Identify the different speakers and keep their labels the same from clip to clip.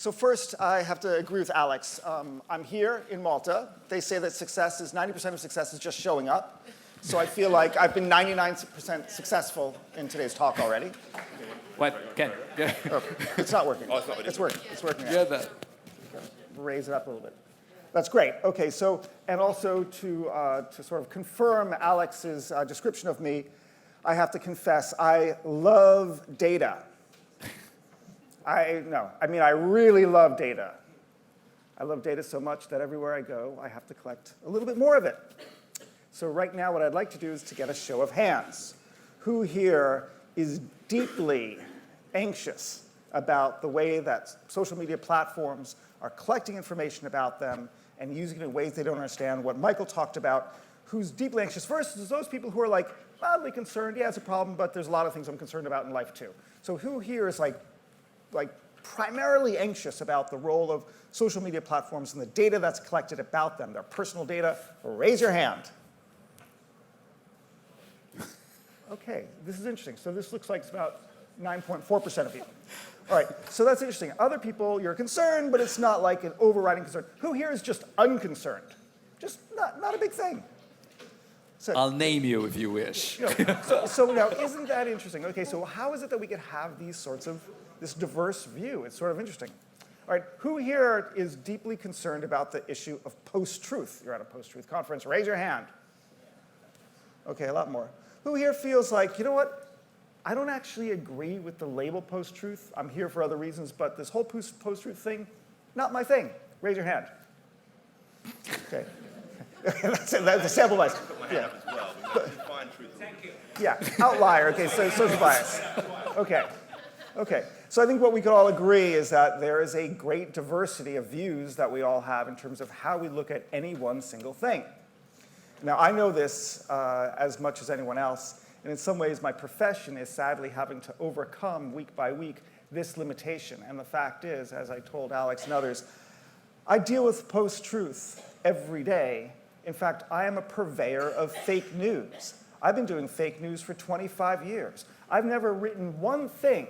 Speaker 1: So first, I have to agree with Alex. I'm here in Malta. They say that 90% of success is just showing up. So I feel like I've been 99% successful in today's talk already.
Speaker 2: What? Ken?
Speaker 1: Oh, it's not working.
Speaker 3: Oh, it's not.
Speaker 1: It's working. It's working.
Speaker 2: Yeah, that.
Speaker 1: Raise it up a little bit. That's great. Okay, so, and also to sort of confirm Alex's description of me, I have to confess, I love data. I really love data. I love data so much that everywhere I go, I have to collect a little bit more of it. So right now, what I'd like to do is to get a show of hands. Who here is deeply anxious about the way that social media platforms are collecting information about them and using it in ways they don't understand? What Michael talked about, who's deeply anxious versus those people who are like mildly concerned. Yeah, it's a problem, but there's a lot of things I'm concerned about in life too. So who here is like primarily anxious about the role of social media platforms and the data that's collected about them, their personal data? Raise your hand. Okay, this is interesting. So this looks like it's about 9.4% of people. All right, so that's interesting. Other people, you're concerned, but it's not like an overriding concern. Who here is just unconcerned? Just not a big thing. So,
Speaker 2: I'll name you if you wish.
Speaker 1: So now, isn't that interesting? Okay, so how is it that we could have this diverse view? It's sort of interesting. All right, who here is deeply concerned about the issue of post-truth? You're at a post-truth conference. Raise your hand. Okay, a lot more. Who here feels like, you know what? I don't actually agree with the label post-truth. I'm here for other reasons, but this whole post-truth thing, not my thing. Raise your hand. Okay. That's a sample bias. Yeah.
Speaker 3: Thank you.
Speaker 1: Yeah, outlier. Okay, so social bias. Okay. So I think what we could all agree is that there is a great diversity of views that we all have in terms of how we look at any one single thing. Now, I know this as much as anyone else, and in some ways my profession is sadly having to overcome week by week this limitation. And the fact is, as I told Alex and others, I deal with post-truth every day. In fact, I am a purveyor of fake news. I've been doing fake news for 25 years. I've never written one thing.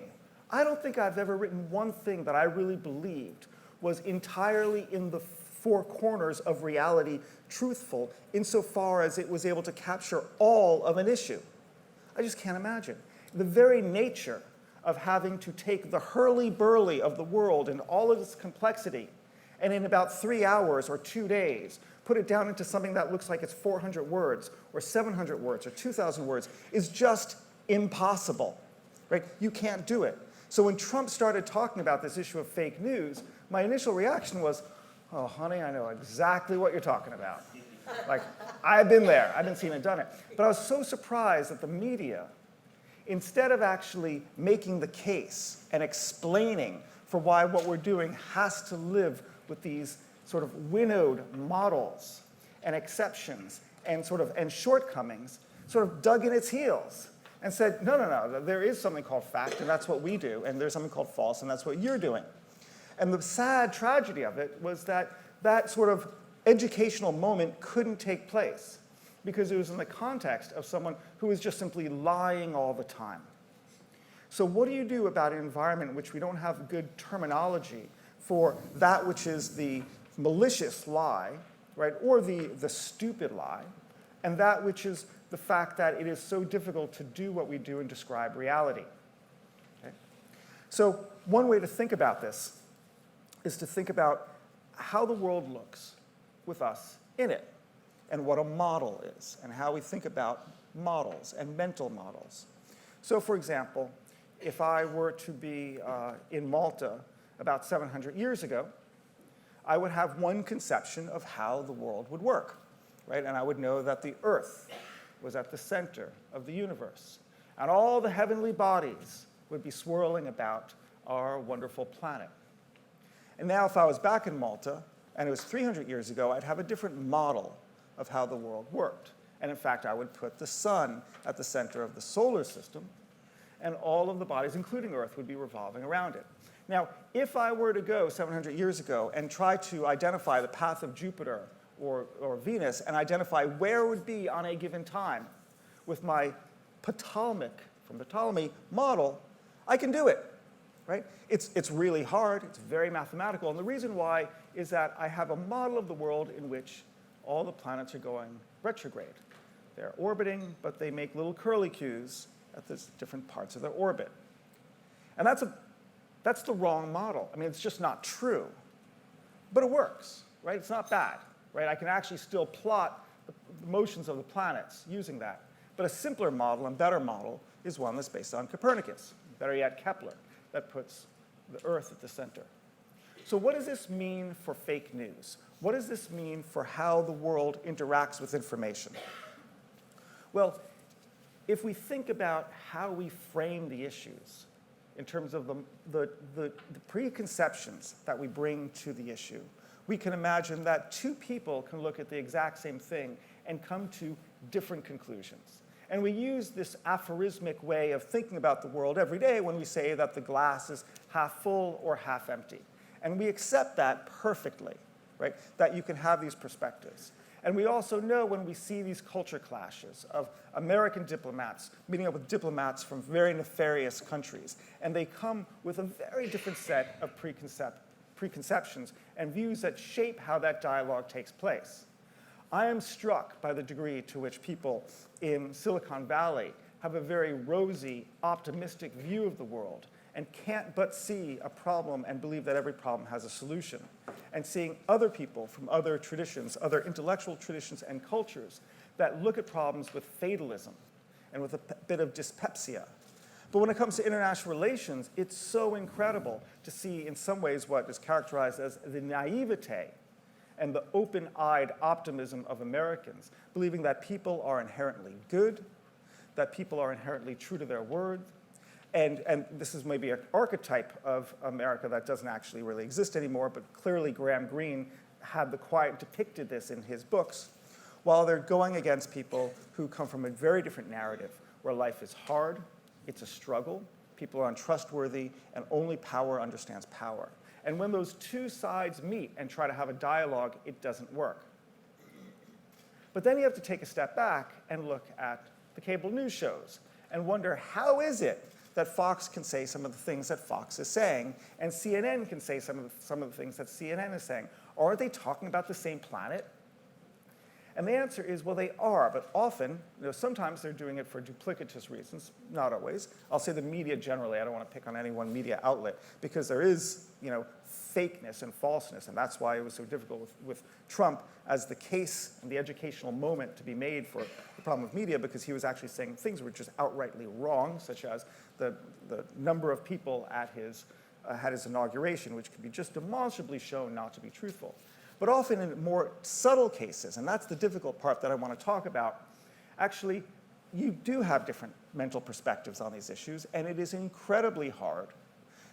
Speaker 1: I don't think I've ever written one thing that I really believed was entirely in the four corners of reality truthful insofar as it was able to capture all of an issue. I just can't imagine. The very nature of having to take the hurly-burly of the world and all of its complexity and in about 3 hours or 2 days put it down into something that looks like it's 400 words or 700 words or 2,000 words is just impossible, right? You can't do it. So when Trump started talking about this issue of fake news, my initial reaction was, oh, honey, I know exactly what you're talking about. Like, I've been there. I've been seen and done it. But I was so surprised that the media, instead of actually making the case and explaining for why what we're doing has to live with these sort of winnowed models and exceptions and shortcomings, sort of dug in its heels and said, no, there is something called fact, and that's what we do, and there's something called false, and that's what you're doing. And the sad tragedy of it was that that sort of educational moment couldn't take place because it was in the context of someone who was just simply lying all the time. So what do you do about an environment in which we don't have good terminology for that which is the malicious lie, right, or the stupid lie, and that which is the fact that it is so difficult to do what we do and describe reality? Okay? So one way to think about this is to think about how the world looks with us in it, and what a model is, and how we think about models and mental models. So for example, if I were to be in Malta about 700 years ago, I would have one conception of how the world would work, right? And I would know that the Earth was at the center of the universe, and all the heavenly bodies would be swirling about our wonderful planet. And now if I was back in Malta, and it was 300 years ago, I'd have a different model of how the world worked. And in fact, I would put the sun at the center of the solar system, and all of the bodies, including Earth, would be revolving around it. Now, if I were to go 700 years ago and try to identify the path of Jupiter or Venus and identify where it would be on a given time with my Ptolemaic, from the Ptolemy model, I can do it. right? It's really hard, it's very mathematical, and the reason why is that I have a model of the world in which all the planets are going retrograde. They're orbiting, but they make little curlicues at the different parts of their orbit. And that's the wrong model. I mean, it's just not true. But it works, right? It's not bad, right? I can actually still plot the motions of the planets using that. But a simpler model and better model is one that's based on Copernicus, better yet Kepler, that puts the Earth at the center. So what does this mean for fake news? What does this mean for how the world interacts with information? Well, if we think about how we frame the issues in terms of the preconceptions that we bring to the issue, we can imagine that two people can look at the exact same thing and come to different conclusions. And we use this aphorismic way of thinking about the world every day when we say that the glass is half full or half empty. And we accept that perfectly, right? That you can have these perspectives. And we also know when we see these culture clashes of American diplomats meeting up with diplomats from very nefarious countries, and they come with a very different set of preconceptions and views that shape how that dialogue takes place. I am struck by the degree to which people in Silicon Valley have a very rosy, optimistic view of the world and can't but see a problem and believe that every problem has a solution. And seeing other people from other traditions, other intellectual traditions and cultures that look at problems with fatalism and with a bit of dyspepsia. But when it comes to international relations, it's so incredible to see in some ways what is characterized as the naivete and the open-eyed optimism of Americans, believing that people are inherently good, that people are inherently true to their word, and this is maybe an archetype of America that doesn't actually really exist anymore, but clearly Graham Greene depicted this in his books, while they're going against people who come from a very different narrative, where life is hard, it's a struggle, people are untrustworthy, and only power understands power. And when those two sides meet and try to have a dialogue, it doesn't work. But then you have to take a step back and look at the cable news shows and wonder, how is it that Fox can say some of the things that Fox is saying, and CNN can say some of the things that CNN is saying? Are they talking about the same planet? And the answer is, well, they are, but often, sometimes they're doing it for duplicitous reasons, not always. I'll say the media generally. I don't want to pick on any one media outlet, because there is, fakeness and falseness, and that's why it was so difficult with Trump as the case and the educational moment to be made for the problem of media, because he was actually saying things were just outrightly wrong, such as the number of people at his inauguration, which could be just demonstrably shown not to be truthful. But often in more subtle cases, and that's the difficult part that I want to talk about, actually, you do have different mental perspectives on these issues, and it is incredibly hard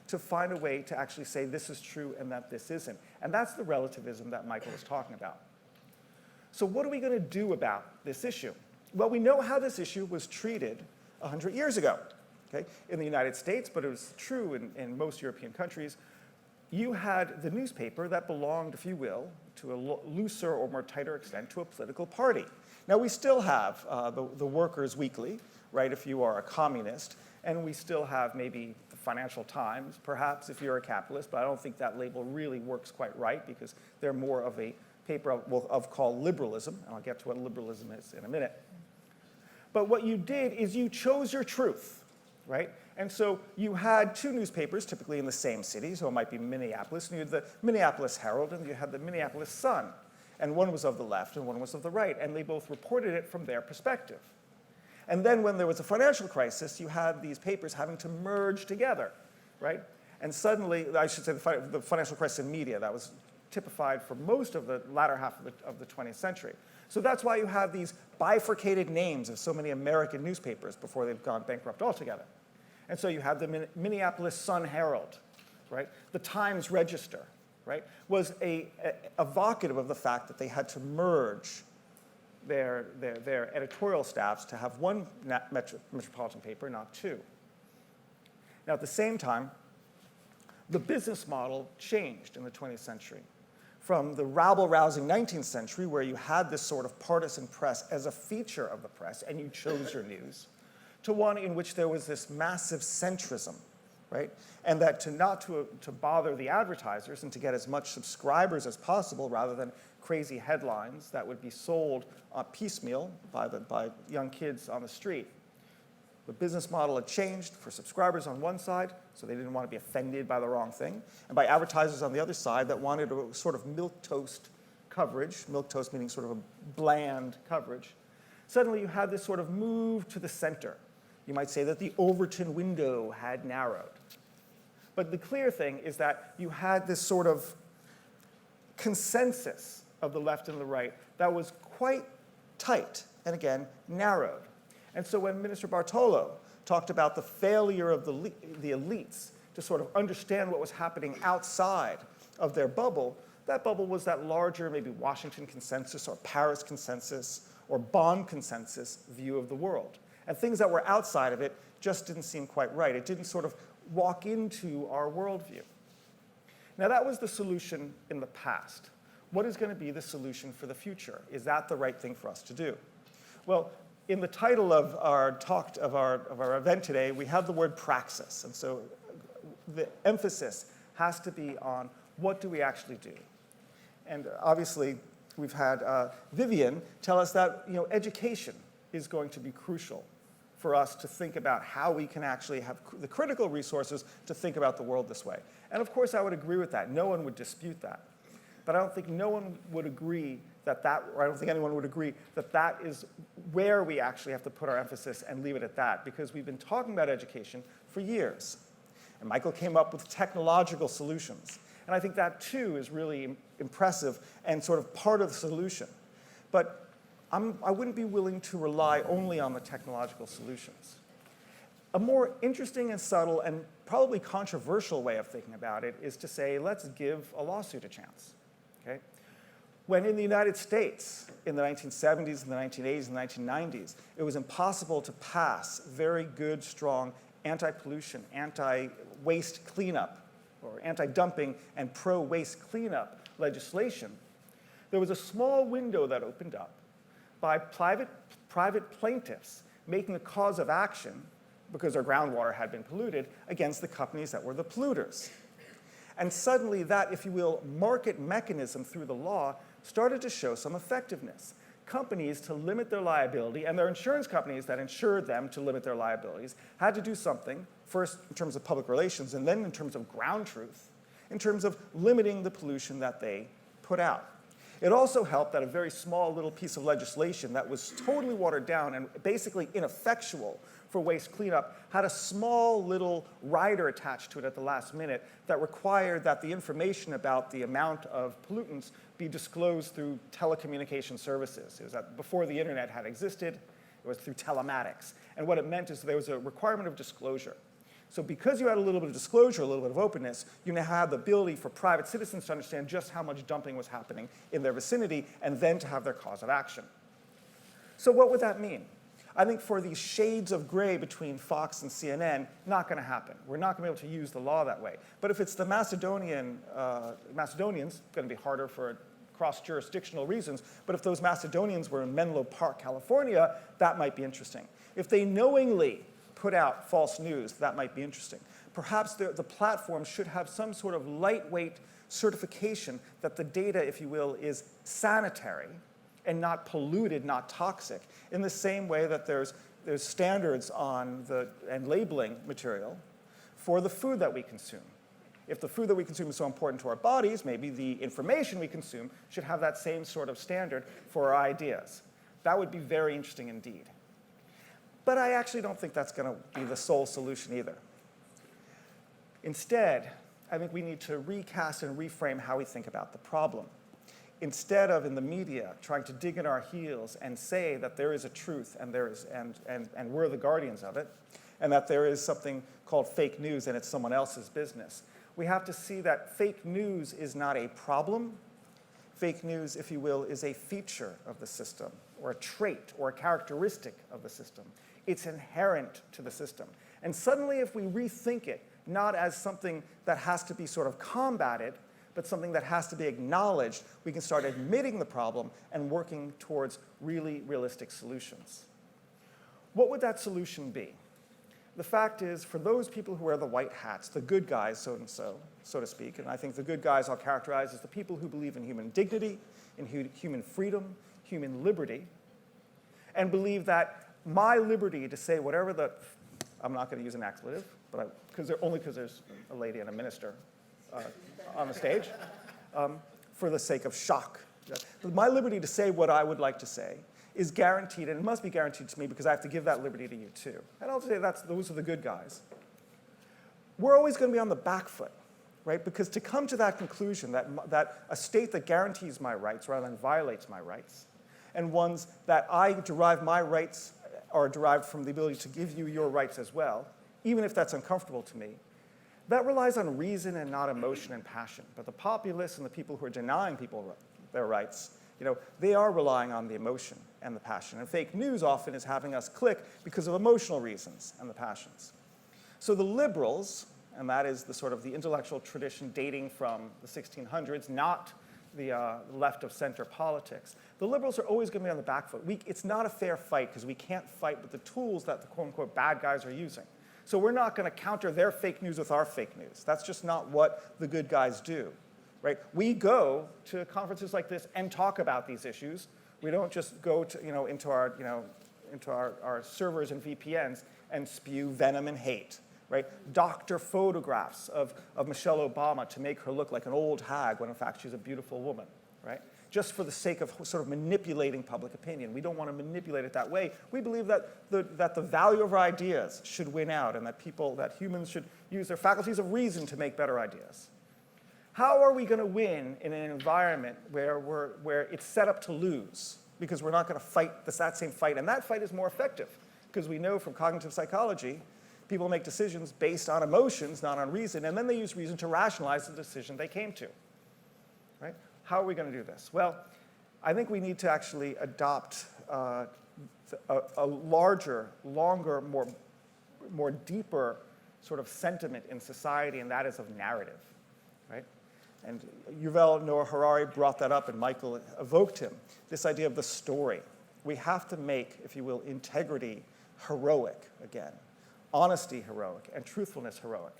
Speaker 1: to find a way to actually say this is true and that this isn't. And that's the relativism that Michael was talking about. So what are we going to do about this issue? Well, we know how this issue was treated 100 years ago, okay? In the United States, but it was true in most European countries. You had the newspaper that belonged, if you will, to a looser or more tighter extent to a political party. Now, we still have the Workers' Weekly, right, if you are a communist, and we still have maybe the Financial Times, perhaps, if you're a capitalist, but I don't think that label really works quite right, because they're more of a paper of called liberalism, and I'll get to what liberalism is in a minute. But what you did is you chose your truth, right? And so you had two newspapers, typically in the same city, so it might be Minneapolis, and you had the Minneapolis Herald, and you had the Minneapolis Sun. And one was of the left, and one was of the right, and they both reported it from their perspective. And then when there was a financial crisis, you had these papers having to merge together, right? And suddenly, I should say the financial crisis in media, that was typified for most of the latter half of the 20th century. So that's why you have these bifurcated names of so many American newspapers before they've gone bankrupt altogether. And so you have the Minneapolis Sun-Herald, right? The Times Register, right? Was evocative of the fact that they had to merge their editorial staffs to have one metropolitan paper, not two. Now, at the same time, the business model changed in the 20th century from the rabble-rousing 19th century, where you had this sort of partisan press as a feature of the press, and you chose your news, to one in which there was this massive centrism, right? And that to bother the advertisers and to get as much subscribers as possible rather than crazy headlines that would be sold piecemeal by young kids on the street. The business model had changed for subscribers on one side, so they didn't want to be offended by the wrong thing, and by advertisers on the other side that wanted a sort of milquetoast coverage, milquetoast meaning sort of a bland coverage. Suddenly you had this sort of move to the center. You might say that the Overton window had narrowed. But the clear thing is that you had this sort of consensus of the left and the right that was quite tight and, again, narrowed. And so when Minister Bartolo talked about the failure of the elites to sort of understand what was happening outside of their bubble, that bubble was that larger, maybe Washington consensus or Paris consensus or Bonn consensus view of the world. And things that were outside of it just didn't seem quite right. It didn't sort of walk into our worldview. Now, that was the solution in the past. What is going to be the solution for the future? Is that the right thing for us to do? Well, in the title of our talk, of our event today, we have the word praxis. And so the emphasis has to be on what do we actually do? And obviously, we've had Vivian tell us that education is going to be crucial for us to think about how we can actually have the critical resources to think about the world this way. And of course, I would agree with that. No one would dispute that. But I don't think anyone would agree that that is where we actually have to put our emphasis and leave it at that, because we've been talking about education for years. And Michael came up with technological solutions. And I think that, too, is really impressive and sort of part of the solution. But I wouldn't be willing to rely only on the technological solutions. A more interesting and subtle and probably controversial way of thinking about it is to say, let's give a lawsuit a chance. Okay? When in the United States, in the 1970s and the 1980s and the 1990s, it was impossible to pass very good, strong anti-pollution, anti-waste cleanup, or anti-dumping and pro-waste cleanup legislation, there was a small window that opened up by private plaintiffs making a cause of action, because their groundwater had been polluted, against the companies that were the polluters. And suddenly that, if you will, market mechanism through the law started to show some effectiveness. Companies, to limit their liability, and their insurance companies that insured them to limit their liabilities, had to do something, first in terms of public relations, and then in terms of ground truth, in terms of limiting the pollution that they put out. It also helped that a very small little piece of legislation that was totally watered down and basically ineffectual for waste cleanup had a small little rider attached to it at the last minute that required that the information about the amount of pollutants be disclosed through telecommunication services. It was that before the internet had existed, it was through telematics. And what it meant is there was a requirement of disclosure. So because you had a little bit of disclosure, a little bit of openness, you now had the ability for private citizens to understand just how much dumping was happening in their vicinity and then to have their cause of action. So what would that mean? I think for these shades of gray between Fox and CNN, not going to happen. We're not going to be able to use the law that way. But if it's the Macedonians, going to be harder for cross-jurisdictional reasons, but if those Macedonians were in Menlo Park, California, that might be interesting. If they knowingly put out false news, that might be interesting. Perhaps the platform should have some sort of lightweight certification that the data, if you will, is sanitary and not polluted, not toxic, in the same way that there's standards on and labeling material for the food that we consume. If the food that we consume is so important to our bodies, maybe the information we consume should have that same sort of standard for our ideas. That would be very interesting indeed. But I actually don't think that's going to be the sole solution either. Instead, I think we need to recast and reframe how we think about the problem. Instead of, in the media, trying to dig in our heels and say that there is a truth and we're the guardians of it, and that there is something called fake news and it's someone else's business, we have to see that fake news is not a problem. Fake news, if you will, is a feature of the system, or a trait, or a characteristic of the system. It's inherent to the system. And suddenly, if we rethink it, not as something that has to be sort of combated, but something that has to be acknowledged, we can start admitting the problem and working towards really realistic solutions. What would that solution be? the fact is, for those people who wear the white hats, the good guys, so to speak, and I think the good guys I'll characterize as the people who believe in human dignity, in human freedom, human liberty, and believe that my liberty to say whatever I'm not going to use an expletive, but only because there's a lady and a minister on the stage, for the sake of shock. My liberty to say what I would like to say is guaranteed, and it must be guaranteed to me because I have to give that liberty to you too. And I'll say those are the good guys. We're always going to be on the back foot, right? Because to come to that conclusion that a state that guarantees my rights rather than violates my rights, and ones that I derive my rights are derived from the ability to give you your rights as well, even if that's uncomfortable to me, that relies on reason and not emotion and passion. But the populists and the people who are denying people their rights, they are relying on the emotion and the passion. And fake news often is having us click because of emotional reasons and the passions. So the liberals, and that is the sort of the intellectual tradition dating from the 1600s, not the left of center politics. The liberals are always going to be on the back foot. It's not a fair fight because we can't fight with the tools that the quote-unquote bad guys are using. So we're not going to counter their fake news with our fake news. That's just not what the good guys do, right? We go to conferences like this and talk about these issues. We don't just go to, into our servers and VPNs and spew venom and hate, right? Doctor photographs of Michelle Obama to make her look like an old hag when in fact she's a beautiful woman, right? Just for the sake of sort of manipulating public opinion. We don't want to manipulate it that way. We believe that the value of our ideas should win out and that humans should use their faculties of reason to make better ideas. How are we going to win in an environment where it's set up to lose? Because we're not going to fight that same fight, and that fight is more effective. Because we know from cognitive psychology, people make decisions based on emotions, not on reason, and then they use reason to rationalize the decision they came to, right? How are we going to do this? Well, I think we need to actually adopt a larger, longer, more deeper sort of sentiment in society, and that is of narrative, right? And Yuval Noah Harari brought that up, and Michael evoked him, this idea of the story. We have to make, if you will, integrity heroic again, honesty heroic, and truthfulness heroic.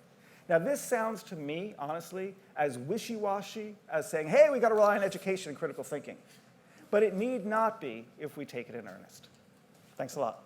Speaker 1: Now, this sounds to me, honestly, as wishy-washy as saying, hey, we got to rely on education and critical thinking. But it need not be if we take it in earnest. Thanks a lot.